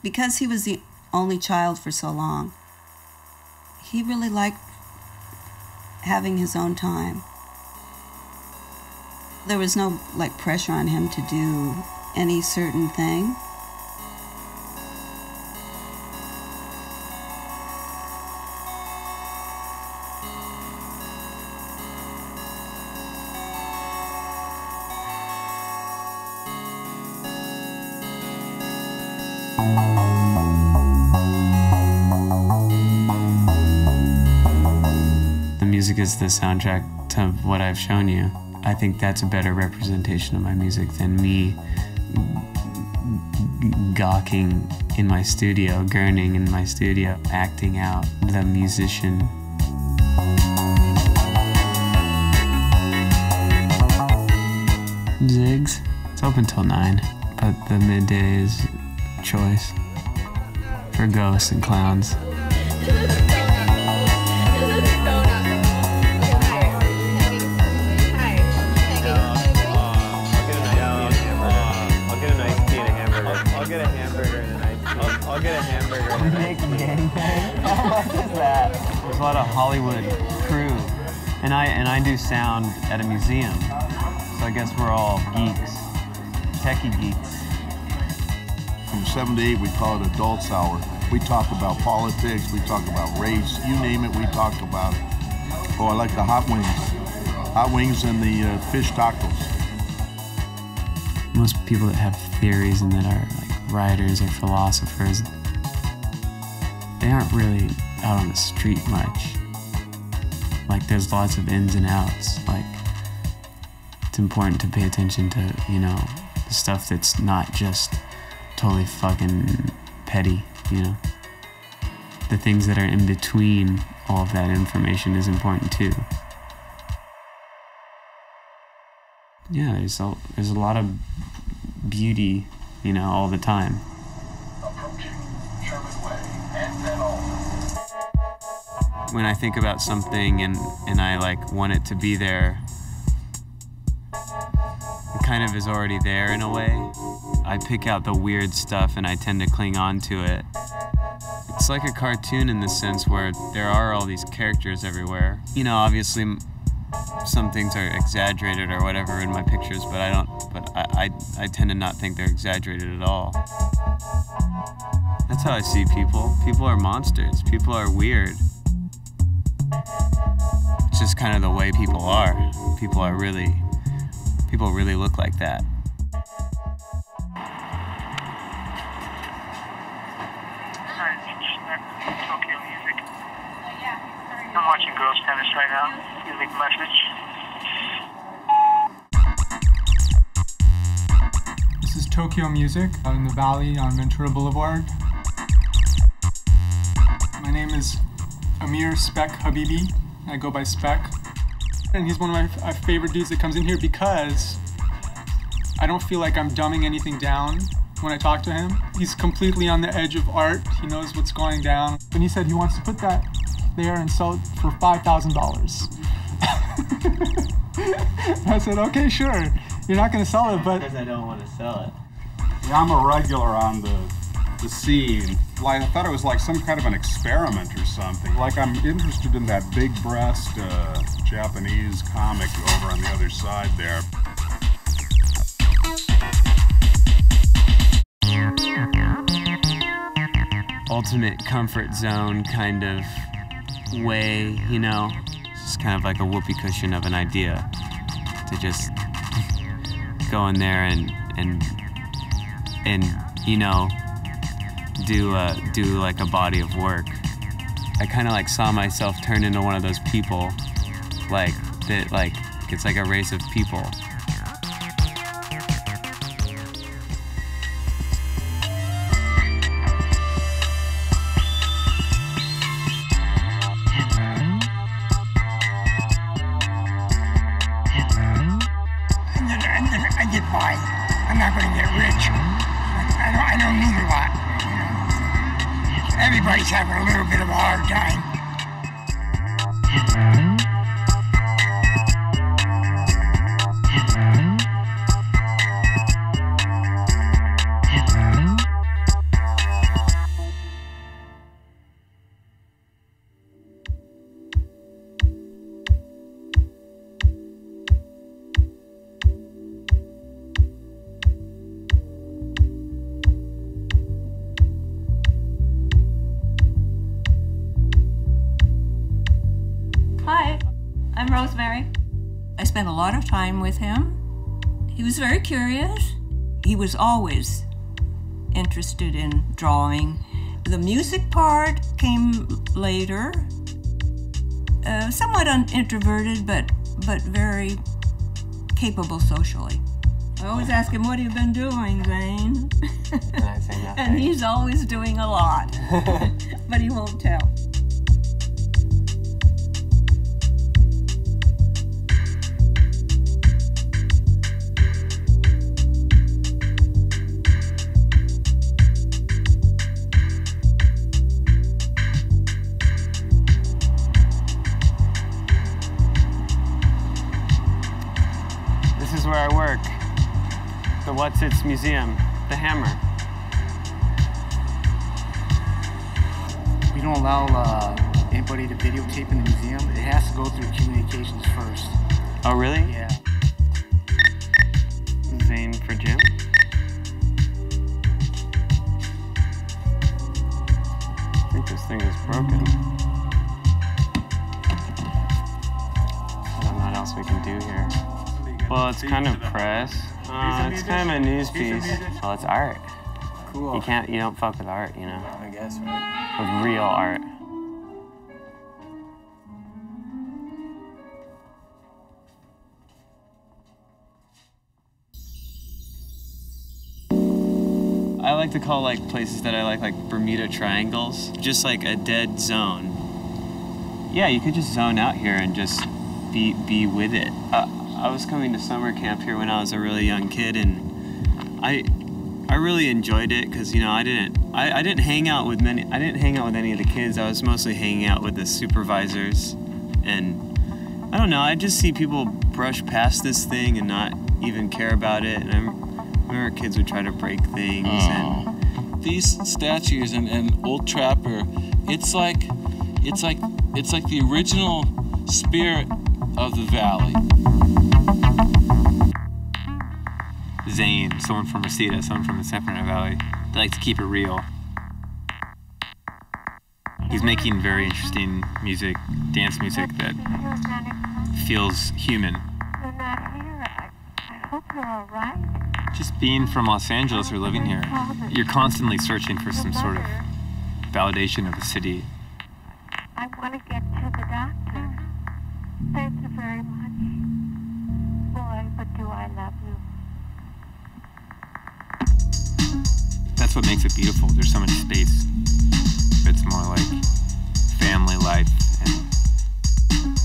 Because he was the only child for so long, he really liked having his own time. There was no pressure on him to do any certain thing. The music is the soundtrack to what I've shown you. I think that's a better representation of my music than me gawking in my studio, gurning in my studio, acting out the musician. Zigs, it's open till 9, but the midday is choice for ghosts and clowns. I'll get a hamburger. You make gangbang? How much is that? There's a lot of Hollywood crew, and I do sound at a museum, so I guess we're all geeks, techie geeks. From 7 to 8, we call it Adults Hour. We talk about politics, we talk about race, you name it, we talk about it. Oh, I like the hot wings and the fish tacos. Most people that have theories and that are writers or philosophers, they aren't really out on the street much. There's lots of ins and outs. It's important to pay attention to, the stuff that's not just totally fucking petty, The things that are in between all of that information is important too. Yeah, there's a lot of beauty, all the time. When I think about something and I want it to be there, it kind of is already there in a way. I pick out the weird stuff and I tend to cling on to it. It's like a cartoon in the sense where there are all these characters everywhere. Obviously some things are exaggerated or whatever in my pictures, but I tend to not think they're exaggerated at all. That's how I see people. People are monsters. People are weird. It's just kind of the way people are. People really look like that. Tokyo music. I'm watching girls tennis right now. You leave a message. This is Tokyo Music out in the Valley on Ventura Boulevard. My name is Amir Spec Habibi. I go by Spec. And he's one of my favorite dudes that comes in here because I don't feel like I'm dumbing anything down when I talk to him. He's completely on the edge of art. He knows what's going down. And he said he wants to put that there and sell it for $5,000. I said, okay, sure. You're not going to sell it, but... Because I don't want to sell it. Yeah, I'm a regular on the scene. I thought it was some kind of an experiment or something. I'm interested in that big breast Japanese comic over on the other side there. Ultimate comfort zone kind of way, It's just kind of like a whoopee cushion of an idea to just go in there and do a body of work. I kind of saw myself turn into one of those people it's like a race of people. I get by. I'm not going to get rich. I don't need a lot. Everybody's having a little bit of a hard time. I'm Rosemary. I spent a lot of time with him. He was very curious. He was always interested in drawing. The music part came later. Somewhat introverted, but very capable socially. I always ask him, what have you been doing, Zane? And I say nothing. And he's always doing a lot, but he won't tell. This is where I work. The What's Its Museum, the Hammer. We don't allow anybody to videotape in the museum. It has to go through communications first. Oh, really? Yeah. Zane for Jim. I think this thing is broken. I don't know what else we can do here. Well, it's kind of press. It's kind of a news piece. Well, it's art. Cool. You don't fuck with art, you know? I guess, right? With real art. I like to call places that I like Bermuda Triangles, just like a dead zone. Yeah, you could just zone out here and just be with it. I was coming to summer camp here when I was a really young kid, and I really enjoyed it because I didn't hang out with any of the kids. I was mostly hanging out with the supervisors, and I don't know. I just see people brush past this thing and not even care about it. And I remember kids would try to break things. And these statues and Old Trapper, it's like the original spirit of the valley. Zane, someone from Reseda, someone from the San Fernando Valley. They like to keep it real. He's making very interesting music, dance music that feels human. I hope you're all right. Just being from Los Angeles or living here, you're constantly searching for some sort of validation of the city. I want to get to the doctor. Thank you very much. Boy, but do I love you. That's what makes it beautiful. There's so much space. It's more like family life and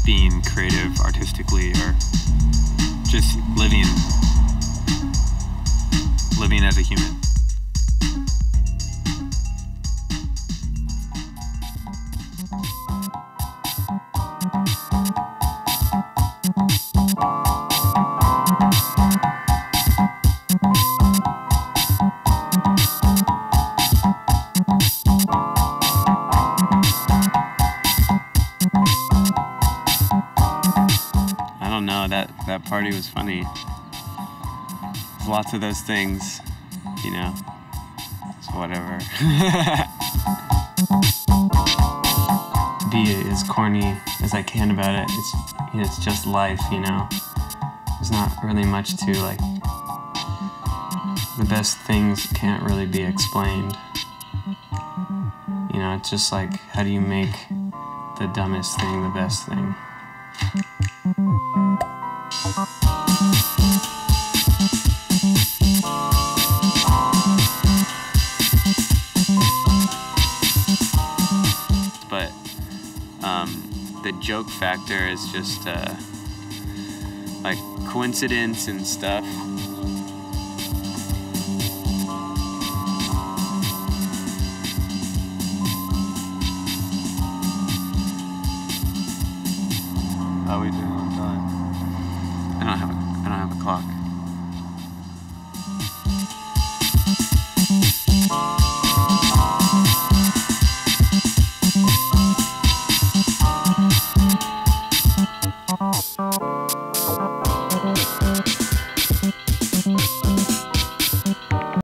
being creative artistically, or just living as a human. I don't know, that party was funny. There's lots of those things, it's whatever. Be as corny as I can about it. It's just life, There's not really much to the best things can't really be explained. It's just how do you make the dumbest thing the best thing? But the joke factor is just coincidence and stuff. How are we doing on time? I don't have a clock.